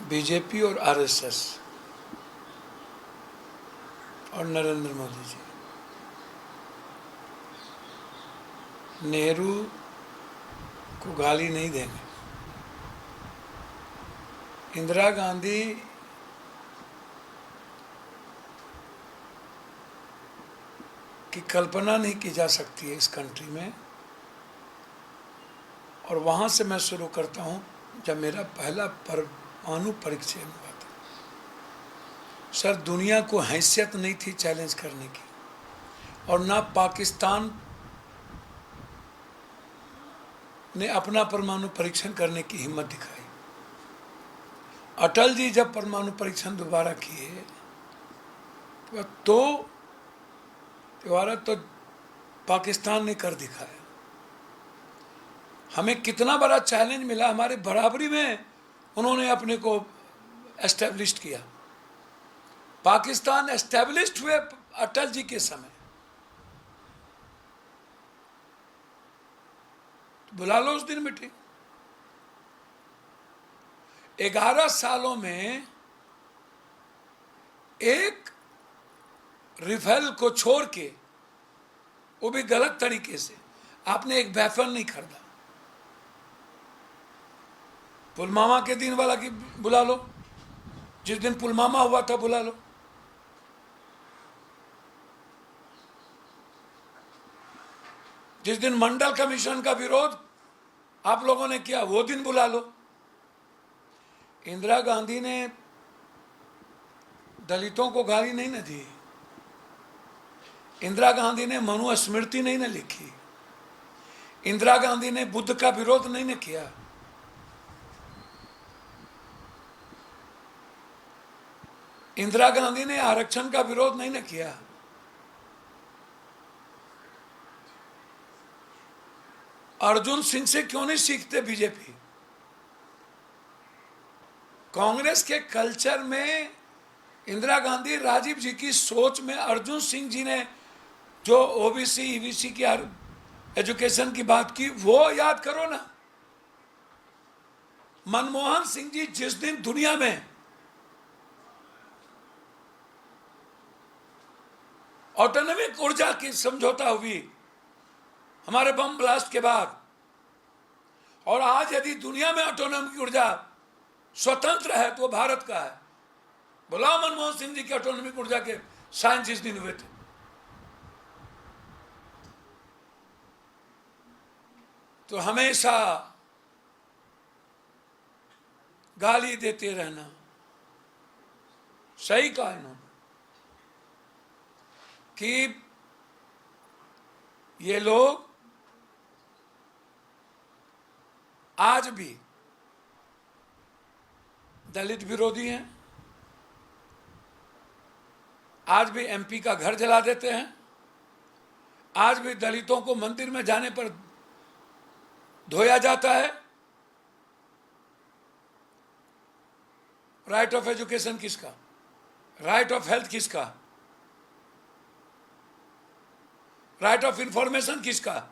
BJP और RSS और नरेंद्र मोदी जी नेहरू को गाली नहीं देंगे। इंदिरा गांधी की कल्पना नहीं की जा सकती है इस कंट्री में। और वहाँ से मैं शुरू करता हूँ जब मेरा पहला परमाणु परीक्षण हुआ था। सर, दुनिया को हैसियत नहीं थी चैलेंज करने की, और ना पाकिस्तान ने अपना परमाणु परीक्षण करने की हिम्मत दिखाई। अटल जी जब परमाणु परीक्षण दोबारा किए तो पाकिस्तान ने कर दिखाया। हमें कितना बड़ा चैलेंज मिला, हमारे बराबरी में उन्होंने अपने को एस्टेब्लिश किया। पाकिस्तान एस्टेब्लिश्ड हुए अटल जी के समय। तो बुला लो उस दिन मीटिंग। 11 सालों में एक रिफेल को छोड़ के, वो भी गलत तरीके से, आपने एक वेपन नहीं खरीदा। पुलवामा के दिन वाला की बुला लो, जिस दिन पुलवामा हुआ था बुला लो। जिस दिन मंडल कमीशन का विरोध आप लोगों ने किया वो दिन बुला लो। इंदिरा गांधी ने दलितों को गाली नहीं न दी। इंदिरा गांधी ने मनुस्मृति नहीं न लिखी। इंदिरा गांधी ने बुद्ध का विरोध नहीं न किया। इंदिरा गांधी ने आरक्षण का विरोध नहीं न किया। अर्जुन सिंह से क्यों नहीं सीखते बीजेपी? कांग्रेस के कल्चर में इंदिरा गांधी, राजीव जी की सोच में अर्जुन सिंह जी ने जो ओबीसी ईबीसी की एजुकेशन की बात की, वो याद करो ना। मनमोहन सिंह जी जिस दिन दुनिया में ऑटोनॉमिक ऊर्जा की समझौता हुई हमारे बम ब्लास्ट के बाद, और आज यदि दुनिया में ऑटोनॉमिक ऊर्जा स्वतंत्र है तो भारत का है। बुलाओ मनमोहन सिंह जी के ऑटोनॉमिक ऊर्जा के साइंस जिस दिन हुए थे। तो हमेशा गाली देते रहना सही कहा इन्होंने कि ये लोग आज भी दलित विरोधी हैं, आज भी एमपी का घर जला देते हैं, आज भी दलितों को मंदिर में जाने पर धोया जाता है। राइट ऑफ एजुकेशन किसका? राइट ऑफ हेल्थ किसका? राइट ऑफ इंफॉर्मेशन किसका?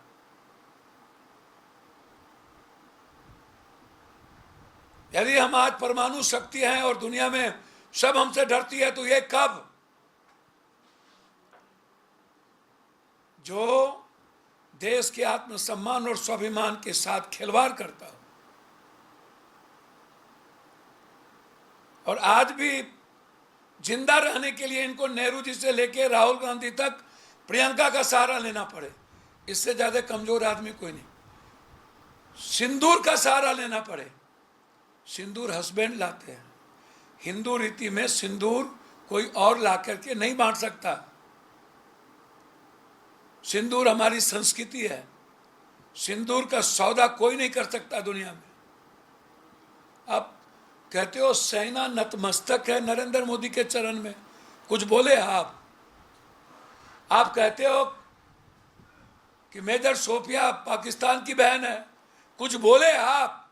यदि हम आज परमाणु शक्ति हैं और दुनिया में सब हमसे डरती है, तो ये कब? जो देश के आत्मसम्मान और स्वाभिमान के साथ खिलवाड़ करता हो। और आज भी जिंदा रहने के लिए इनको नेहरू जी से लेकर राहुल गांधी तक प्रियंका का सहारा लेना पड़े, इससे ज्यादा कमजोर आदमी कोई नहीं। सिंदूर का सहारा लेना पड़े, सिंदूर हस्बैंड लाते हैं। हिंदू रीति में सिंदूर कोई और ला करके नहीं बांट सकता। सिंदूर हमारी संस्कृति है। सिंदूर का सौदा कोई नहीं कर सकता दुनिया में। अब कहते हो सेना नतमस्तक है नरेंद्र मोदी के चरण में, कुछ बोले आप कहते हो कि मेजर सोफिया पाकिस्तान की बहन है, कुछ बोले आप,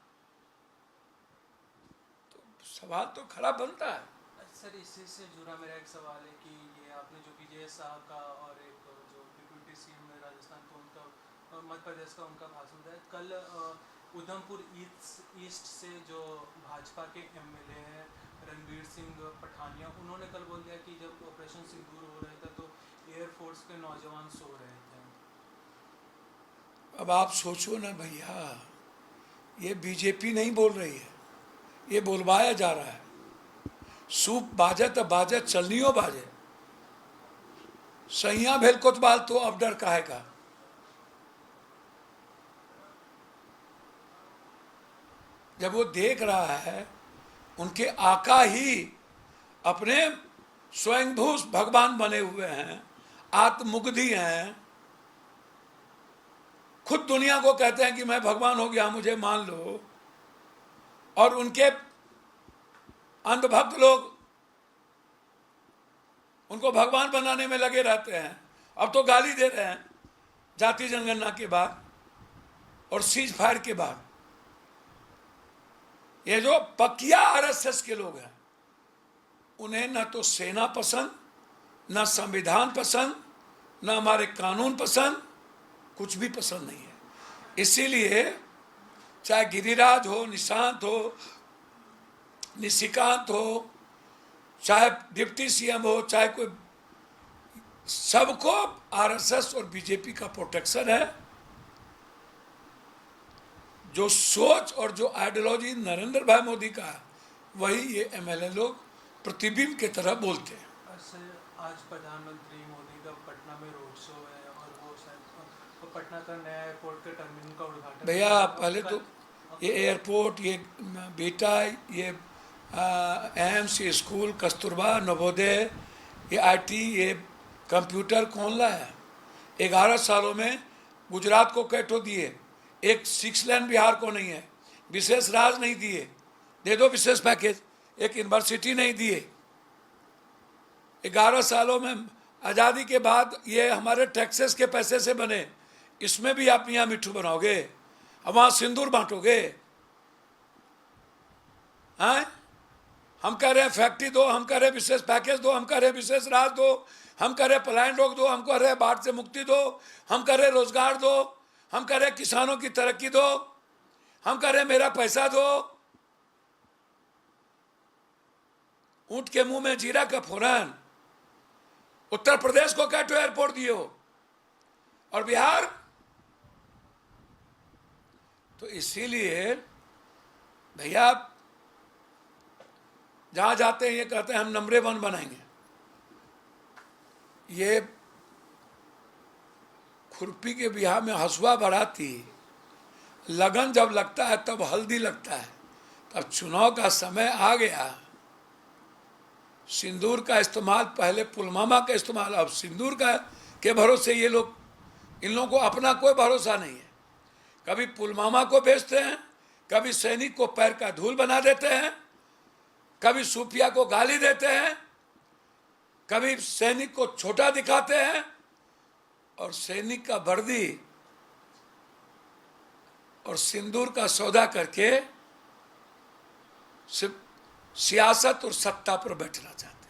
तो सवाल तो खड़ा बनता है। सर, इसी से जुड़ा मेरा एक सवाल है कि ये आपने जो विजय शाह का और एक जो डिप्यूटी सीएम राजस्थान का, उनका मध्य प्रदेश का उनका भाषण दिया कल, उधमपुर ईस्ट से जो भाजपा के एमएलए हैं रणबीर सिंह पठानिया, उन्होंने कल बोल दिया कि जब ऑपरेशन सिंदूर हो रहा था तो एयरफोर्स के नौजवान सो रहे थे। अब आप सोचो ना भैया, ये बीजेपी नहीं बोल रही है, ये बोलवाया जा रहा है। सूप बाजे तो बाजे, चलनियो बाजे, सैया भेल कोतवाल तो अब डर काहे का। जब वो देख रहा है उनके आका ही अपने स्वयंभू भगवान बने हुए हैं, आत्ममुग्धि हैं, खुद दुनिया को कहते हैं कि मैं भगवान हो गया, मुझे मान लो, और उनके अंधभक्त लोग उनको भगवान बनाने में लगे रहते हैं। अब तो गाली दे रहे हैं जाति जनगणना के बाद और सीज फायर के बाद। ये जो पकिया आरएसएस के लोग हैं, उन्हें न तो सेना पसंद, न संविधान पसंद, न हमारे कानून पसंद, कुछ भी पसंद नहीं है। इसीलिए चाहे गिरिराज हो, निशांत हो, निशिकांत हो, चाहे डिप्टी सीएम हो, चाहे कोई, सबको आरएसएस और बीजेपी का प्रोटेक्शन है। जो सोच और जो आइडियोलॉजी नरेंद्र भाई मोदी का है, वही ये एमएलए लोग प्रतिबिंब की तरह बोलते हैं। आज प्रधानमंत्री मोदी का पटना में रोड शो है और वो शायद पटना का नया एयरपोर्ट के टर्मिनल का उद्घाटन। भैया पहले तो ये एयरपोर्ट, ये बेटा, ये एम्स, ये स्कूल, कस्तूरबा, नवोदय, ये आईटी, ये कंप्यूटर कौन लाया? 11 सालों में गुजरात को कैटो दिए, एक 6 लेन बिहार को नहीं है, विशेष राज नहीं दिए, दे दो विशेष पैकेज, एक यूनिवर्सिटी नहीं दिए। 11 सालों में आज़ादी के बाद ये हमारे टैक्सेस के पैसे से बने, इसमें भी आप मियाँ मिट्ठू बनाओगे, अब वहाँ सिंदूर बांटोगे? हैं? हम कह रहे हैं फैक्ट्री दो, हम कह रहे हैं विशेष पैकेज दो, हम कह रहे हैं विशेष राज दो, हम कह रहे हैं पलायन रोक दो, हम कह रहे हैं बाढ़ से मुक्ति दो, हम कह रहे हैं रोजगार दो, हम कह रहे हैं किसानों की तरक्की दो, हम कह रहे हैं मेरा पैसा दो। ऊंट के मुंह में जीरा का फोरन। उत्तर प्रदेश को कैटो एयरपोर्ट दिए हो, और बिहार? तो इसीलिए भैया जहां जाते हैं ये कहते हैं हम नंबर 1 बनाएंगे। ये खुरपी के बिहार में हसुआ बढ़ाती, लगन जब लगता है तब हल्दी लगता है। तब चुनाव का समय आ गया, सिंदूर का इस्तेमाल, पहले पुलवामा का इस्तेमाल, अब सिंदूर का के भरोसे ये लोग, इन लोगों को अपना कोई भरोसा नहीं है। कभी पुलवामा को बेचते हैं, कभी सैनिक को पैर का धूल बना देते हैं, कभी सूफिया को गाली देते हैं, कभी सैनिक को छोटा दिखाते हैं, और सैनिक का वर्दी और सिंदूर का सौदा करके सिर्फ सियासत और सत्ता पर बैठना चाहते हैं।